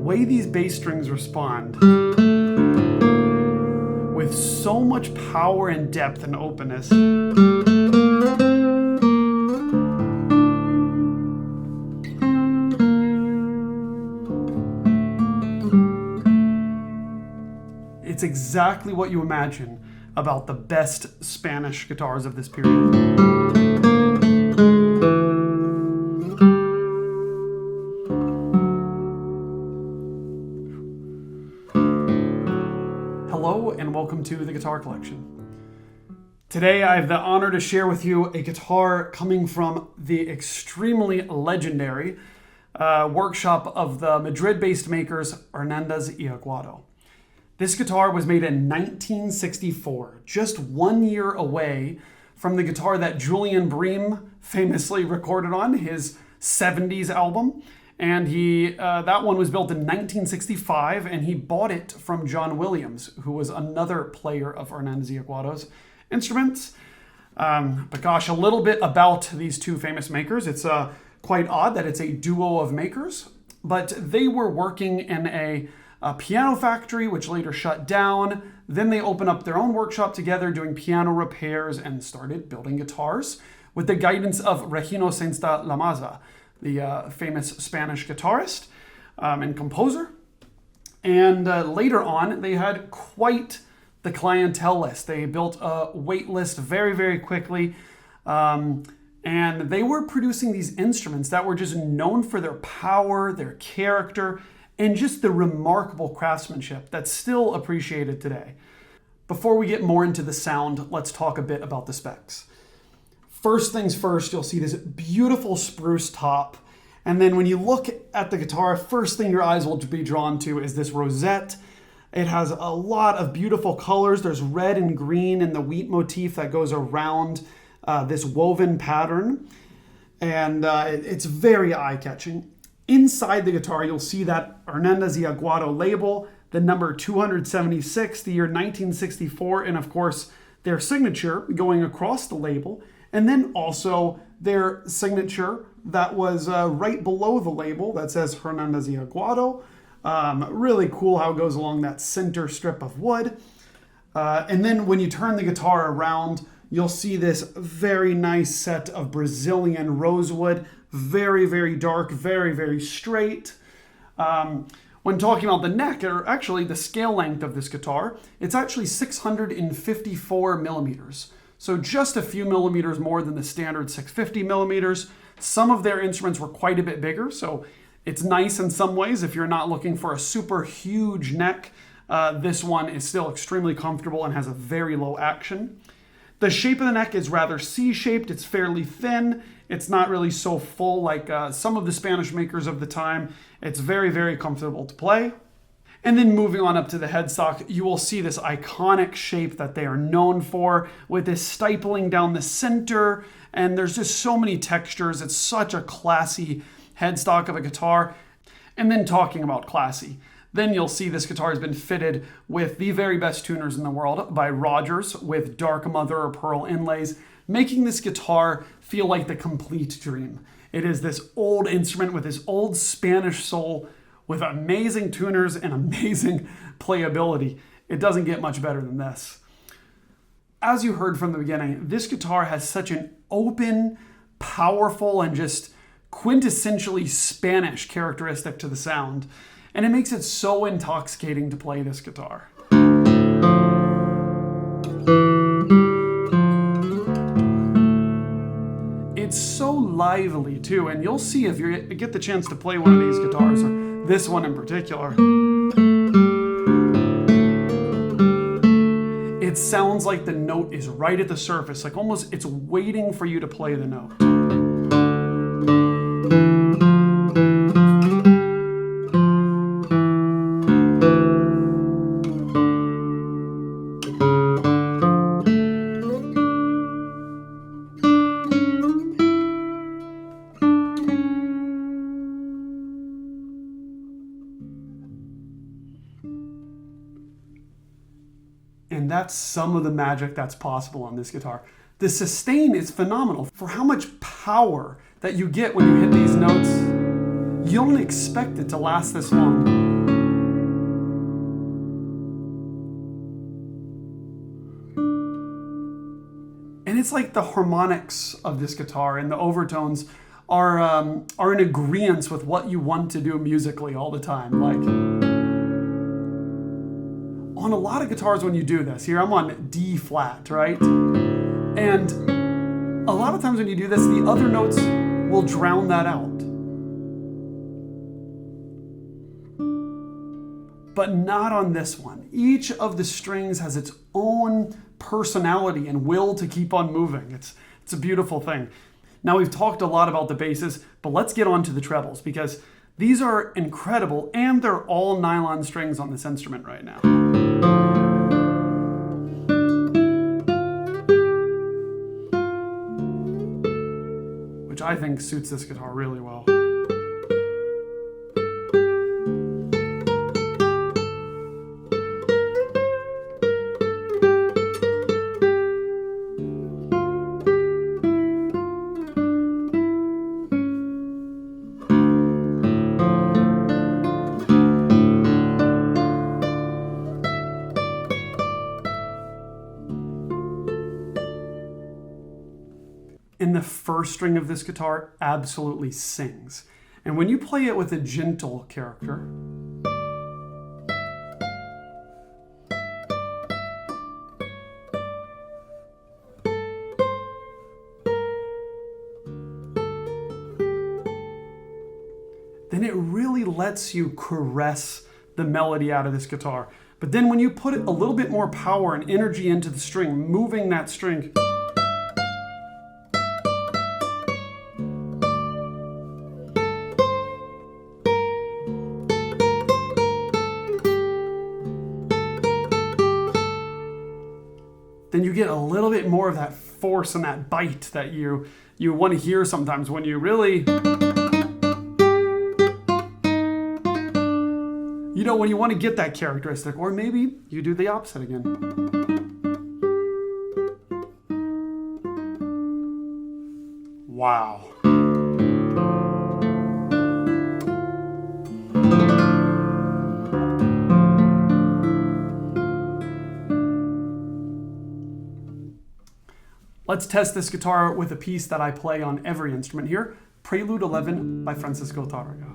way these bass strings respond with so much power and depth and openness. It's exactly what you imagine about the best Spanish guitars of this period. Hello and welcome to the Guitar Collection. Today I have the honor to share with you a guitar coming from the extremely legendary workshop of the Madrid-based makers Hernández y Aguado. This guitar was made in 1964, just 1 year away from the guitar that Julian Bream famously recorded on his 70s album. And that one was built in 1965, and he bought it from John Williams, who was another player of Hernández y Aguado's instruments. But gosh, a little bit about these two famous makers. It's quite odd that it's a duo of makers, but they were working in a piano factory, which later shut down. Then they opened up their own workshop together, doing piano repairs, and started building guitars with the guidance of Regino Sainz-de-la-Maza, the famous Spanish guitarist and composer. And later on, they had quite the clientele list. They built a wait list very, very quickly. And they were producing these instruments that were just known for their power, their character, and just the remarkable craftsmanship that's still appreciated today. Before we get more into the sound, let's talk a bit about the specs. First things first, you'll see this beautiful spruce top. And then when you look at the guitar, first thing your eyes will be drawn to is this rosette. It has a lot of beautiful colors. There's red and green in the wheat motif that goes around this woven pattern. And it's very eye-catching. Inside the guitar, you'll see that Hernández y Aguado label, the number 276, the year 1964, and of course, their signature going across the label, and then also their signature that was right below the label that says Hernández y Aguado. Really cool how it goes along that center strip of wood. And then when you turn the guitar around, you'll see this very nice set of Brazilian rosewood. Very, very dark, very, very straight. When talking about the neck, or actually the scale length of this guitar, it's actually 654 millimeters. So just a few millimeters more than the standard 650 millimeters. Some of their instruments were quite a bit bigger, so it's nice in some ways if you're not looking for a super huge neck. This one is still extremely comfortable and has a very low action. The shape of the neck is rather C-shaped. It's fairly thin. It's not really so full like some of the Spanish makers of the time. It's very, very comfortable to play. And then moving on up to the headstock, you will see this iconic shape that they are known for with this stippling down the center. And there's just so many textures. It's such a classy headstock of a guitar. And then talking about classy, then you'll see this guitar has been fitted with the very best tuners in the world by Rodgers with dark mother of pearl inlays, making this guitar feel like the complete dream. It is this old instrument with this old Spanish soul with amazing tuners and amazing playability. It doesn't get much better than this. As you heard from the beginning, this guitar has such an open, powerful, and just quintessentially Spanish characteristic to the sound. And it makes it so intoxicating to play this guitar. It's so lively too, and you'll see if you get the chance to play one of these guitars, or this one in particular. It sounds like the note is right at the surface, like almost it's waiting for you to play the note. And that's some of the magic that's possible on this guitar. The sustain is phenomenal. For how much power that you get when you hit these notes, you don't expect it to last this long. it's like the harmonics of this guitar and the overtones are in agreement with what you want to do musically all the time. Like on a lot of guitars when you do this, here I'm on D flat, right? And a lot of times when you do this, the other notes will drown that out. But not on this one. Each of the strings has its own personality and will to keep on moving. It's a beautiful thing. Now we've talked a lot about the basses, but let's get on to the trebles because these are incredible and they're all nylon strings on this instrument right now. Which I think suits this guitar really well. And the first string of this guitar absolutely sings. And when you play it with a gentle character, then it really lets you caress the melody out of this guitar. But then when you put a little bit more power and energy into the string, moving that string, then you get a little bit more of that force and that bite that you want to hear sometimes when you really, when you want to get that characteristic, or maybe you do the opposite again. Wow. Let's test this guitar with a piece that I play on every instrument here, Prelude 11 by Francisco Tárrega.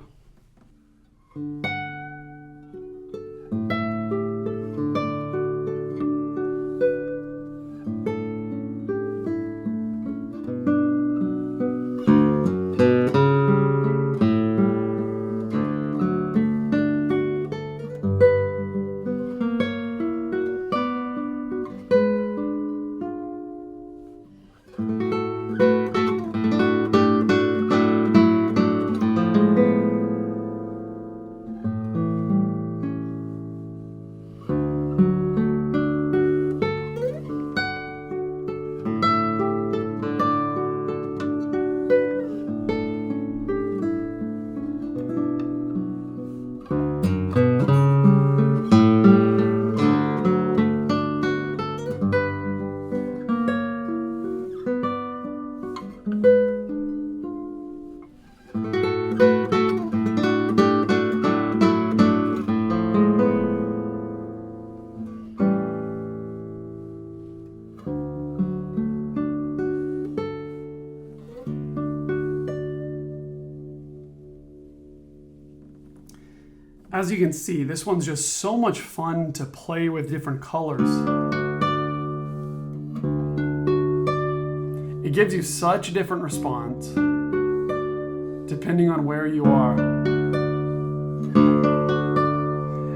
As you can see, this one's just so much fun to play with different colors. It gives you such a different response depending on where you are.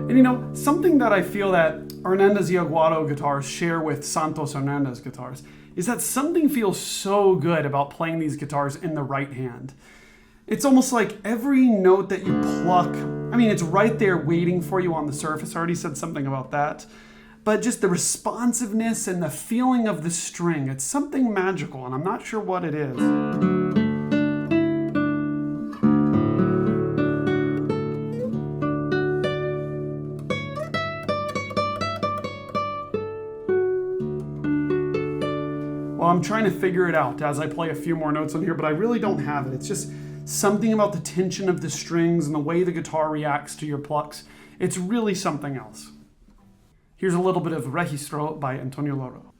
And something that I feel that Hernández y Aguado guitars share with Santos Hernández guitars is that something feels so good about playing these guitars in the right hand. It's almost like every note that you pluck, it's right there waiting for you on the surface. I already said something about that. But just the responsiveness and the feeling of the string, it's something magical, and I'm not sure what it is. Well, I'm trying to figure it out as I play a few more notes on here, but I really don't have it. It's just something about the tension of the strings and the way the guitar reacts to your plucks. It's really something else. Here's a little bit of registro by Antonio Lauro.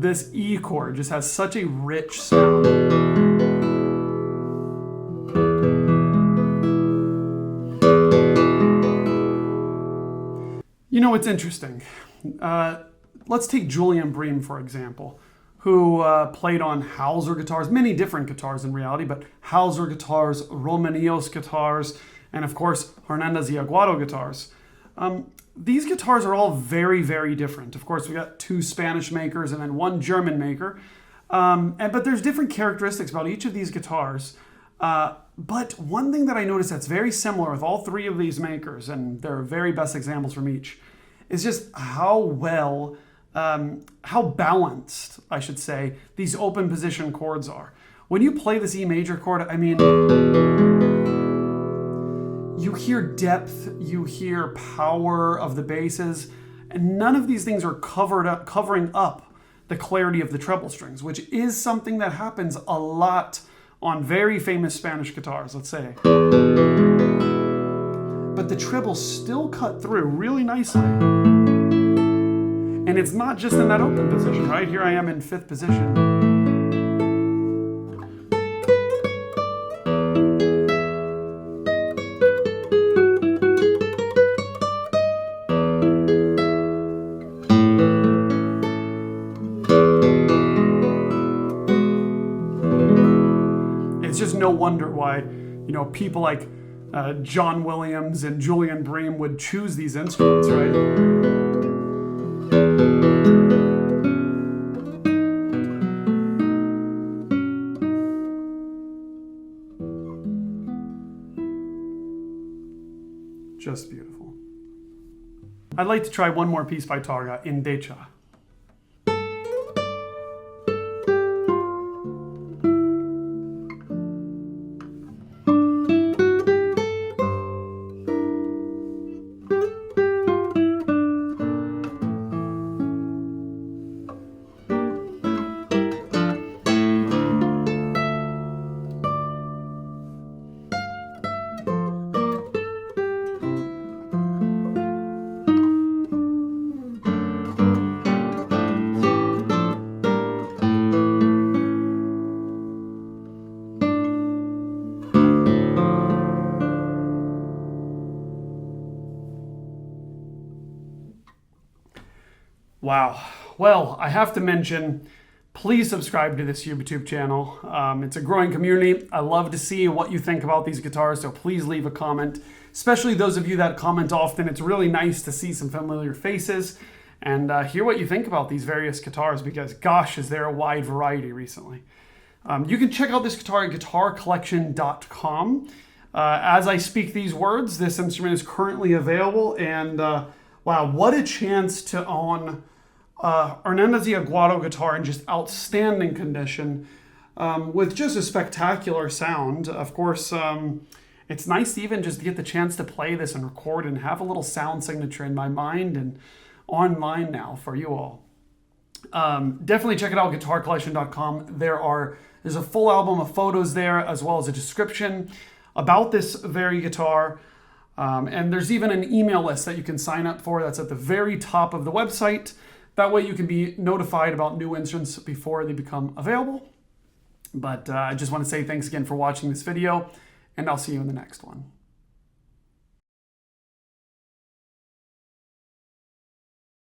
this E chord just has such a rich sound. You know, it's interesting. Let's take Julian Bream, for example, who played on Hauser guitars, many different guitars in reality, but Hauser guitars, Romanillos guitars, and of course, Hernández y Aguado guitars. These guitars are all very, very different. Of course, we got 2 Spanish makers and then 1 German maker. But there's different characteristics about each of these guitars. But one thing that I noticed that's very similar with all 3 of these makers, and they're very best examples from each, is just how well, how balanced, I should say, these open position chords are. When you play this E major chord, I mean, you hear depth, you hear power of the basses, and none of these things are covering up the clarity of the treble strings, which is something that happens a lot on very famous Spanish guitars, let's say. But the trebles still cut through really nicely. And it's not just in that open position, right? Here I am in 5th position. It's just no wonder why, you know, people like John Williams and Julian Bream would choose these instruments, right? Just beautiful. I'd like to try one more piece by Tárrega, Endecha. Wow. Well, I have to mention, please subscribe to this YouTube channel. It's a growing community. I love to see what you think about these guitars, so please leave a comment, especially those of you that comment often. It's really nice to see some familiar faces and hear what you think about these various guitars, because gosh, is there a wide variety recently. You can check out this guitar at guitarcollection.com. As I speak these words, this instrument is currently available, and wow, what a chance to own Hernández y Aguado guitar in just outstanding condition, with just a spectacular sound. Of course, it's nice to even just get the chance to play this and record and have a little sound signature in my mind and online now for you all. Definitely check it out, guitarcollection.com. There's a full album of photos there, as well as a description about this very guitar. And there's even an email list that you can sign up for that's at the very top of the website. That way you can be notified about new instruments before they become available. But I just want to say thanks again for watching this video, and I'll see you in the next one.